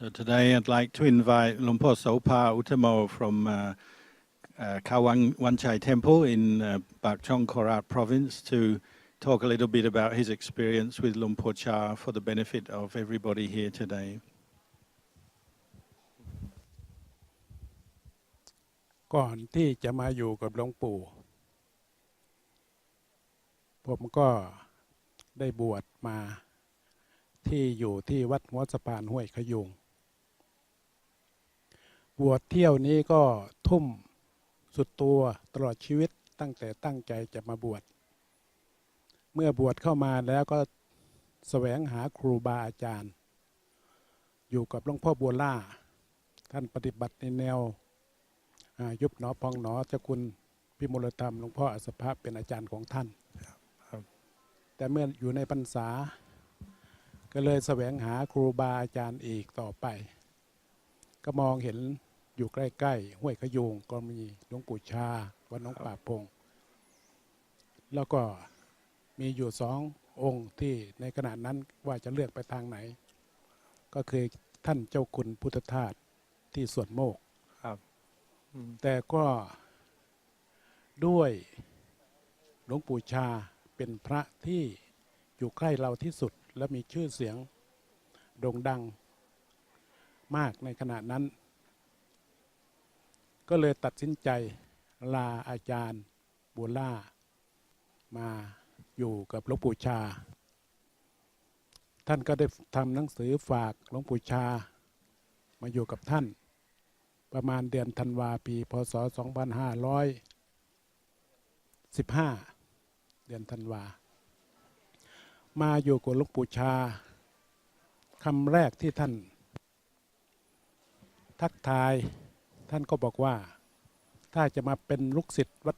So today I'd like to invite Lumpur Sopa Utamo from Khawang Wanchai Temple in Bak Chong Korat province to talk a little bit about his experience with Lumpur Cha for the benefit of everybody here today. ก่อนที่จะมาอยู่กับหลวงปู่ผมก็ได้บวชมาที่อยู่ที่วัดหัวสะพานห้วยขยุงบวชเที่ยวนี้ก็ทุ่มสุดตัวตลอดชีวิตตั้งแต่ตั้งใจจะมาบวชเมื่อบวชเข้ามาแล้วก็แสวงหาครูบาอาจารย์อยู่กับหลวงพ่อบัวล่าท่านปฏิบัติในแนวยุบหนอพองหนอเจ้าคุณพิมลธรรมหลวงพ่ออสภะเป็นอาจารย์ของท่านแต่เมื่ออยู่ในพรรษาก็เลยแสวงหาครูบาอาจารย์อีกต่อไปก็มองเห็นอยู่ใกล้ๆห้วยขยุงก็มีหลวงปู่ชาวัดหนองป่าพงแล้วก็มีอยู่2 องค์ที่ในขณะนั้นว่าจะเลือกไปทางไหนก็คือท่านเจ้าคุณพุทธทาสที่สวนโมกแต่ก็ด้วยหลวงปู่ชาเป็นพระที่อยู่ใกล้เราที่สุดและมีชื่อเสียงโด่งดังมากในขณะนั้นก็เลยตัดสินใจลาอาจารย์บัวล่ามาอยู่กับหลวงปู่ชาท่านก็ได้ทำหนังสือฝากหลวงปู่ชามาอยู่กับท่านประมาณเดือนธันวาปีพ.ศ. 2515เดือนธันวามาอยู่กับหลวงปู่ชาคำแรกที่ท่านทักทายท่านก็บอกว่าถ้าจะมาเป็นลูกศิษย์วัด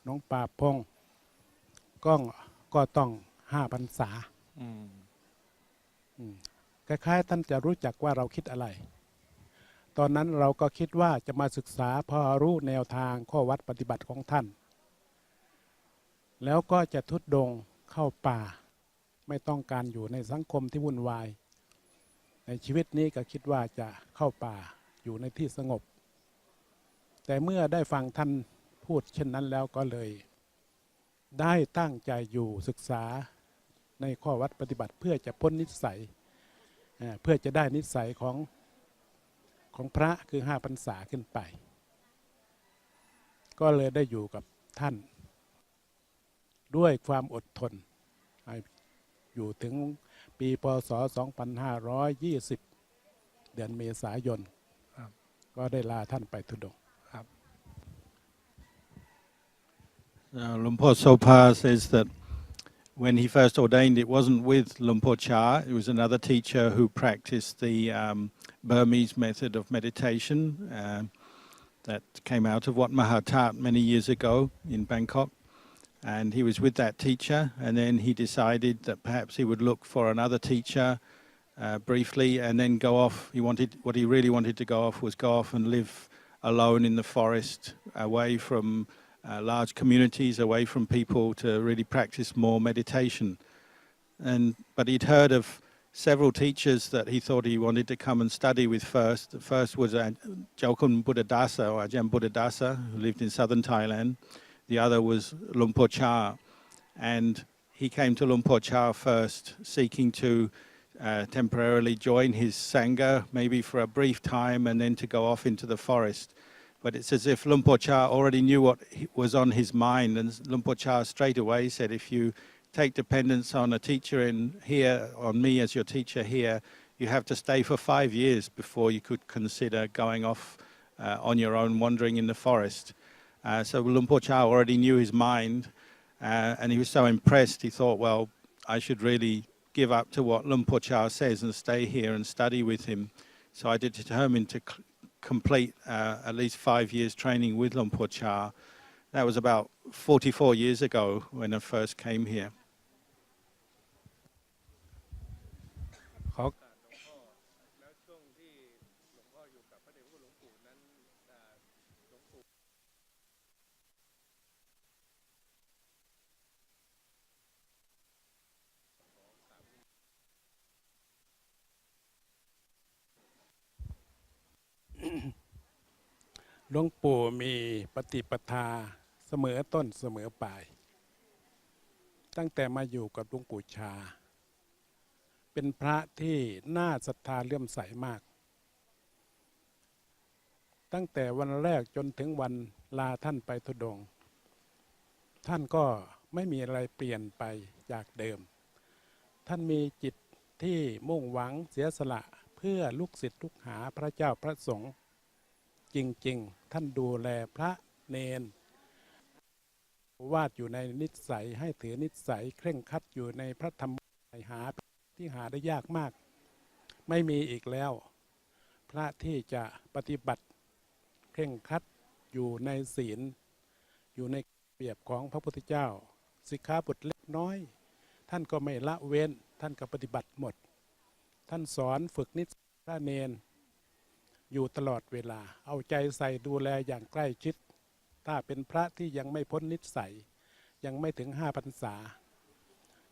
หนองป่าพงก็ต้อง5 พรรษาคล้ายๆท่านจะรู้จักว่าเราคิดอะไรตอนนั้นเราก็คิดว่าจะมาศึกษาพอรู้แนวทางข้อวัดปฏิบัติของท่านแล้วก็จะทุดงเข้าป่าไม่ต้องการอยู่ในสังคมที่วุ่นวายในชีวิตนี้ก็คิดว่าจะเข้าป่าอยู่ในที่สงบแต่เมื่อได้ฟังท่านพูดเช่นนั้นแล้วก็เลยได้ตั้งใจอยู่ศึกษาในข้อวัดปฏิบัติเพื่อจะพ้นนิสัยเพื่อจะได้นิสัยของพระคือ5 พรรษาขึ้นไปก็เลยได้อยู่กับท่านด้วยความอดทนอยู่ถึงปีพ.ศ. 2520เดือนเมษายนก็ได้ลาท่านไปธุดงค์ครับ Lumpur Sopa says that when he first ordained, it wasn't with Lumpur Cha. It was another teacher who practiced the Burmese method of meditation that came out of Wat Mahatat many years ago in Bangkok. And he was with that teacher, and then he decided that perhaps he would look for another teacher briefly and then go off. What he really wanted to go off and live alone in the forest, away from large communities, away from people, to really practice more meditation. But he'd heard of several teachers that he thought he wanted to come and study with first. The first was Jalkun Buddhadasa, or Ajahn Buddhadasa, who lived in southern Thailand. The other was Lumpur Cha, and he came to Lumpur Cha first, seeking to temporarily join his Sangha, maybe for a brief time, and then to go off into the forest. But it's as if Lumpur Cha already knew what was on his mind, and Lumpur Cha straight away said, if you take dependence on a teacher in here, on me as your teacher here, you have to stay for 5 years before you could consider going off on your own, wandering in the forest. So Lumpur Cha already knew his mind, and he was so impressed, he thought, well, I should really give up to what Lumpur Cha says and stay here and study with him. So I determined to complete at least 5 years training with Lumpur Cha. That was about 44 years ago when I first came here. ข หลวงปู่มีปฏิปทาเสมอต้นเสมอปลายตั้งแต่มาอยู่กับหลวงปู่ชาเป็นพระที่น่าศรัทธาเลื่อมใสมากตั้งแต่วันแรกจนถึงวันลาท่านไปธุดงค์ท่านก็ไม่มีอะไรเปลี่ยนไปจากเดิมท่านมีจิตที่มุ่งหวังเสียสละเพื่อลูกศิษย์ลูกหาพระเจ้าพระสงฆ์จริงๆท่านดูแลพระเนนวาดอยู่ในนิสัยให้ถือนิสัยเคร่งครัดอยู่ในพระธรรมหาที่หาได้ยากมากไม่มีอีกแล้วพระที่จะปฏิบัติเคร่งครัดอยู่ในศีลอยู่ในเปรียบของพระพุทธเจ้าสิกขาบทเล็กน้อยท่านก็ไม่ละเว้นท่านก็ปฏิบัติหมดท่านสอนฝึกนิสัยพระเนนอยู่ตลอดเวลาเอาใจใส่ดูแลอย่างใกล้ชิดถ้าเป็นพระที่ยังไม่พ้นนิสัยยังไม่ถึง5 พรรษา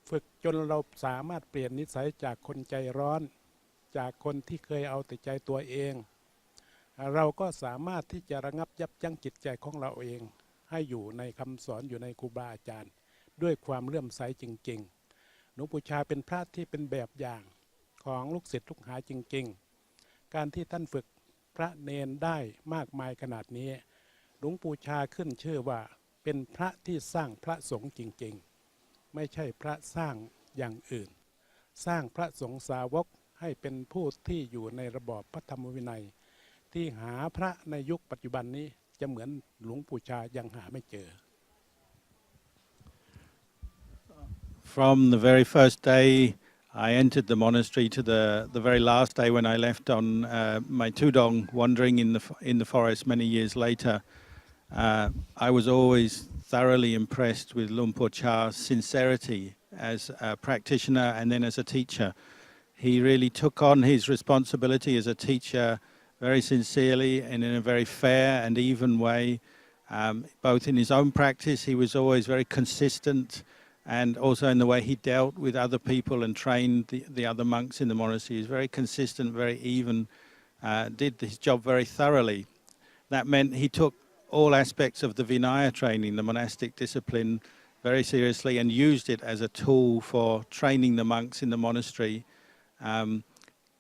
ฝึกจนเราสามารถเปลี่ยนนิสัยจากคนใจร้อนจากคนที่เคยเอาแต่ใจตัวเองเราก็สามารถที่จะระงับยับยั้งจิตใจของเราเองให้อยู่ในคำสอนอยู่ในครูบาอาจารย์ด้วยความเลื่อมใสจริงๆหลวงปู่ชาเป็นพระที่เป็นแบบอย่างของลูกศิษย์ลูกหาจริงๆการที่ท่านฝึกพระเนนได้มากมายขนาดนี้หลวงปู่ชาขึ้นชื่อว่าเป็นพระที่สร้างพระสงฆ์จริงๆไม่ใช่พระสร้างอย่างอื่นสร้างพระสงฆ์สาวกให้เป็นผู้ที่อยู่ในระบอบพระธรรมวินัยที่หาพระในยุคปัจจุบันนี้จะเหมือนหลวงปู่ชายังหาไม่เจอ From the very first day I entered the monastery to the very last day when I left on my tudong wandering in the forest many years later, I was always thoroughly impressed with Lumpur Cha's sincerity as a practitioner and then as a teacher. He really took on his responsibility as a teacher very sincerely and in a very fair and even way. Both in his own practice, he was always very consistent, and also in the way he dealt with other people and trained the other monks in the monastery. He was very consistent, very even, did his job very thoroughly. That meant he took all aspects of the Vinaya training, the monastic discipline, very seriously and used it as a tool for training the monks in the monastery.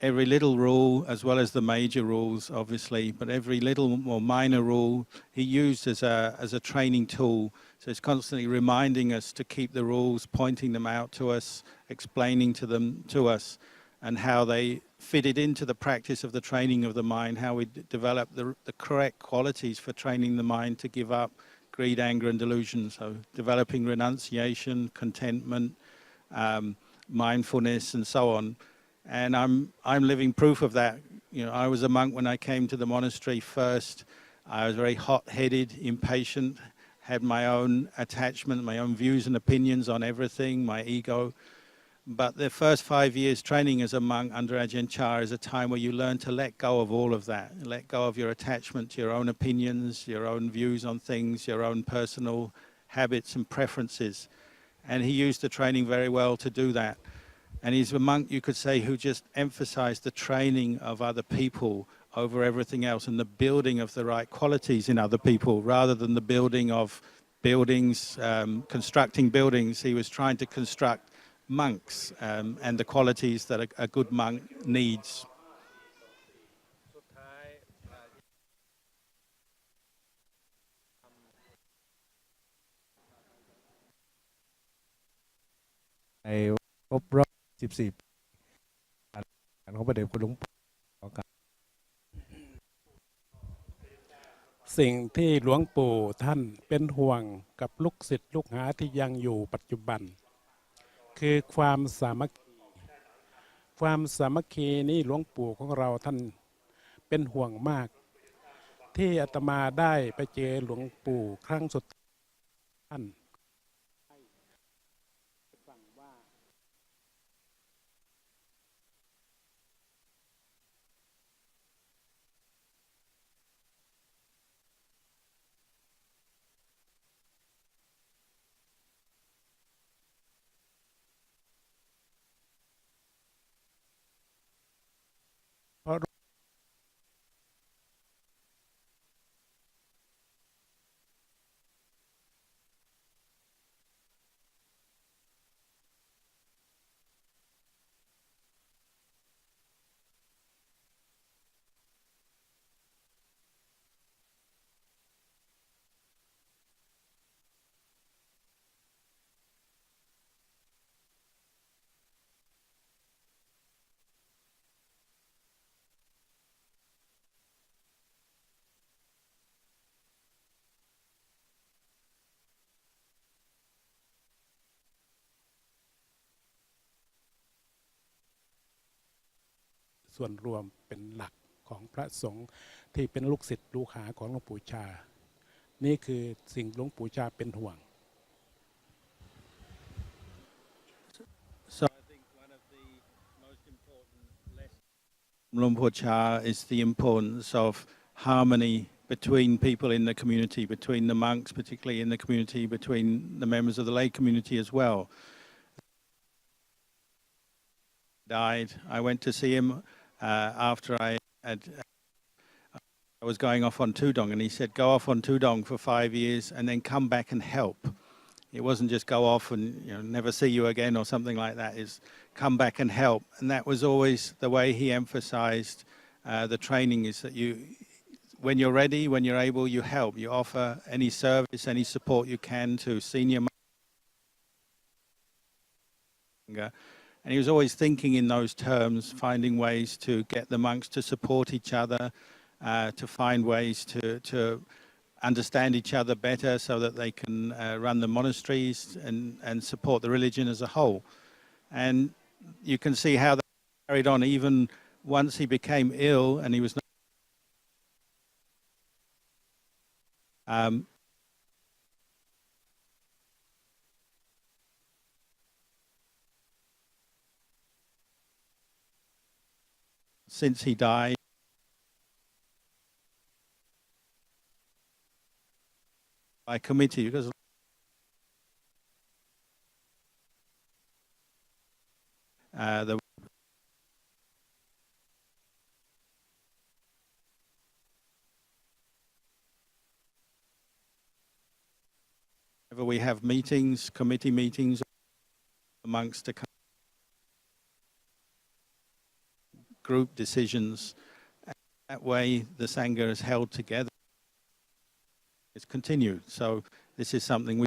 Every little rule, as well as the major rules, obviously, but every little or minor rule he used as a training tool. So it's constantly reminding us to keep the rules, pointing them out to us, explaining them to us, and how they fitted into the practice of the training of the mind, how we develop the correct qualities for training the mind to give up greed, anger, and delusion. So developing renunciation, contentment, mindfulness, and so on. And I'm living proof of that. You know, I was a monk when I came to the monastery first. I was very hot-headed, impatient, had my own attachment, my own views and opinions on everything, my ego. But the first 5 years training as a monk under Ajahn Chah is a time where you learn to let go of all of that, let go of your attachment to your own opinions, your own views on things, your own personal habits and preferences. And he used the training very well to do that. And he's a monk, you could say, who just emphasized the training of other people over everything else and the building of the right qualities in other people rather than the building of buildings, constructing buildings. He was trying to construct monks and the qualities that a good monk needs. ในครบรอบ14 ปีของพระเดชคุณหลวงปู่สิ่งที่หลวงปู่ท่านเป็นห่วงกับลูกศิษย์ลูกหาที่ยังอยู่ปัจจุบันคือความสามัคคีนี้หลวงปู่ของเราท่านเป็นห่วงมากที่อาตมาได้ไปเจอหลวงปู่ครั้งสุดท่านเพราะ ส่วนรวมเป็นหลักของพระสงฆ์ที่เป็นลูกศิษย์ลูกหาของหลวงปู่ชานี่คือสิ่งหลวงปู่ชาเป็นห่วง So I think one of the most important lessons from Luang Por Chah is the importance of harmony between people in the community, between the monks, particularly in the community, between the members of the lay community as well. Died. I went to see him after I was going off on Tudong, and he said, "Go off on Tudong for 5 years and then come back and help." It wasn't just go off and never see you again or something like that. It's come back and help, and that was always the way he emphasized the training. Is that you, when you're ready, when you're able, you help. You offer any service, any support you can to senior. And he was always thinking in those terms, finding ways to get the monks to support each other, to find ways to understand each other better so that they can run the monasteries and support the religion as a whole. And you can see how that carried on even once he became ill and he was since he died. By committee, because whenever we have meetings, committee meetings, amongst the group decisions, that way the Sangha is held together. It's continued. So this is something we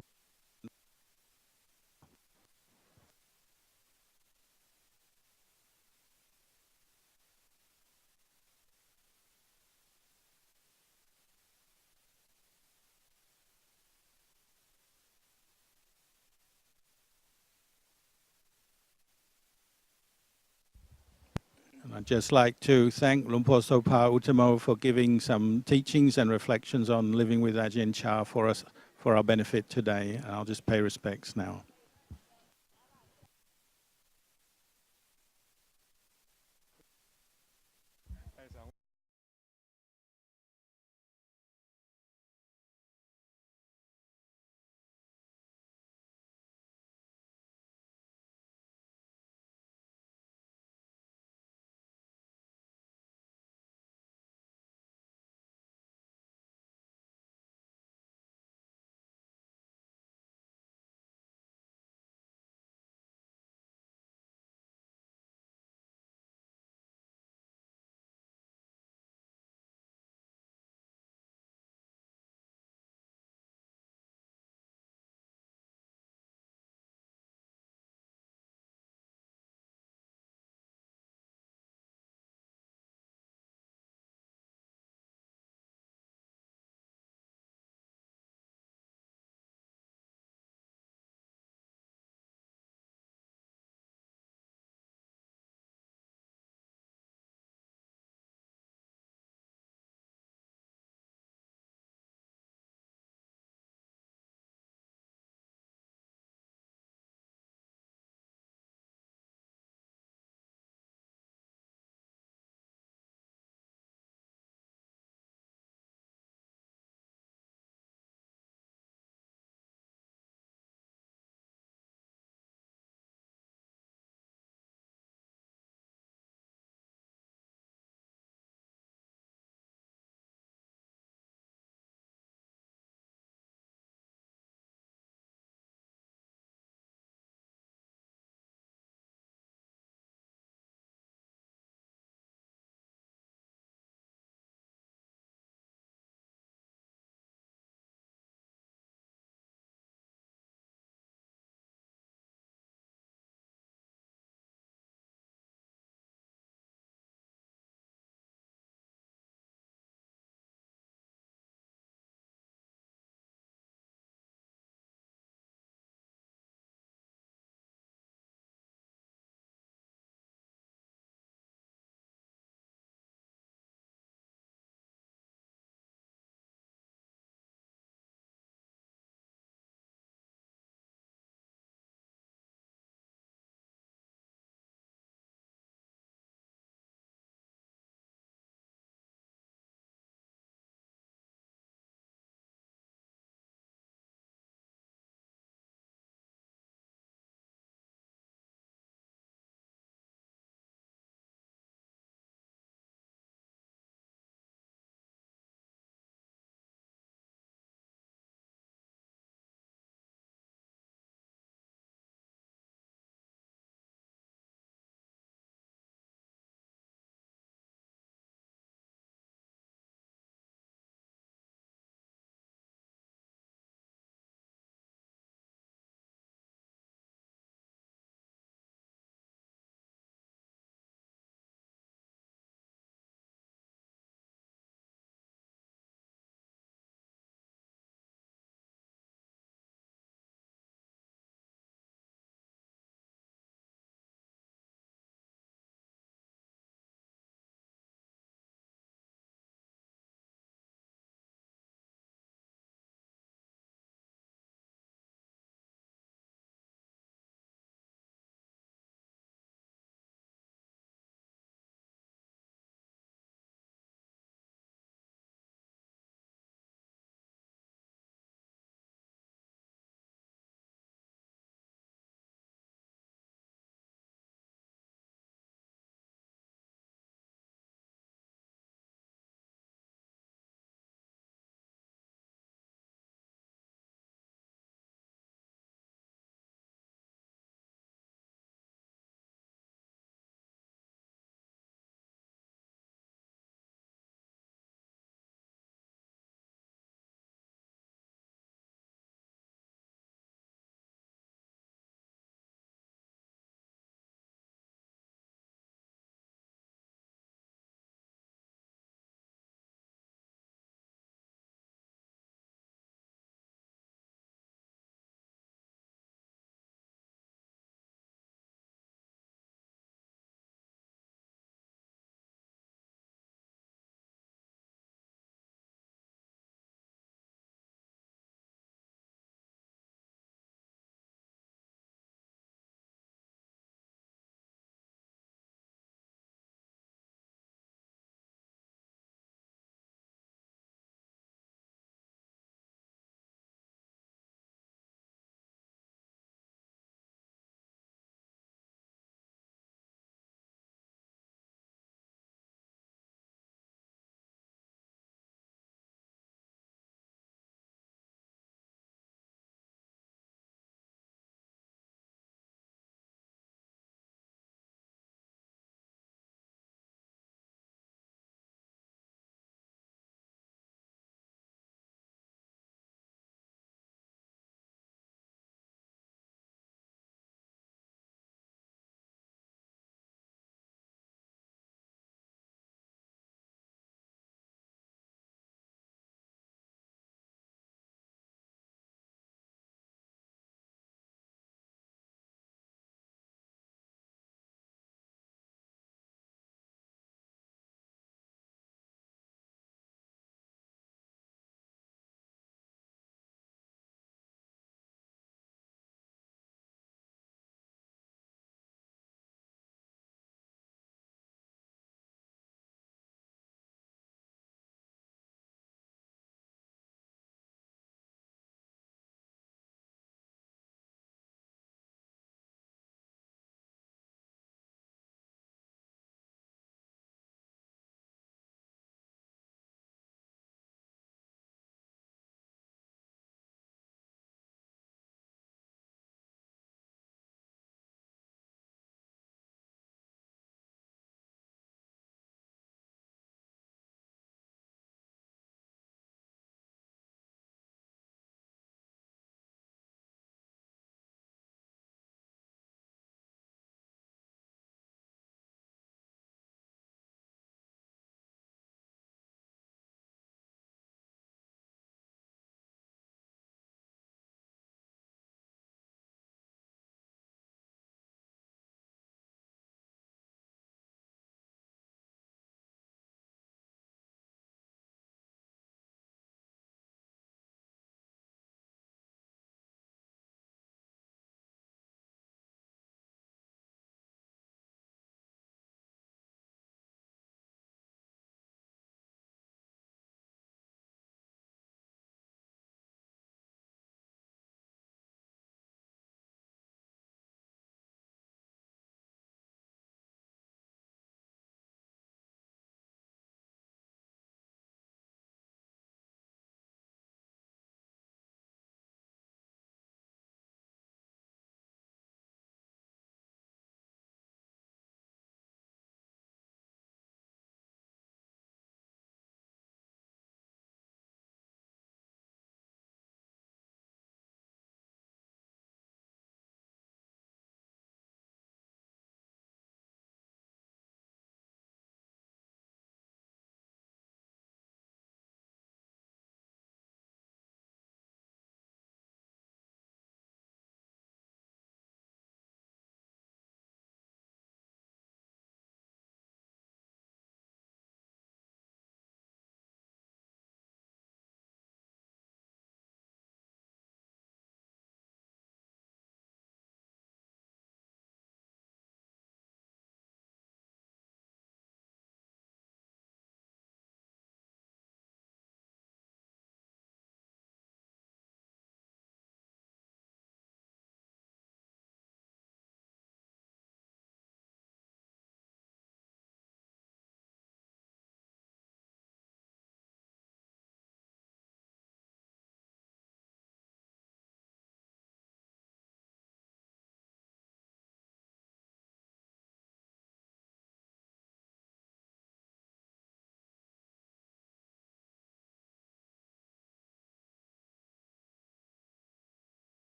And I'd just like to thank Luang Por Sopa Utamo for giving some teachings and reflections on living with Ajahn Chah for us, for our benefit today. And I'll just pay respects now.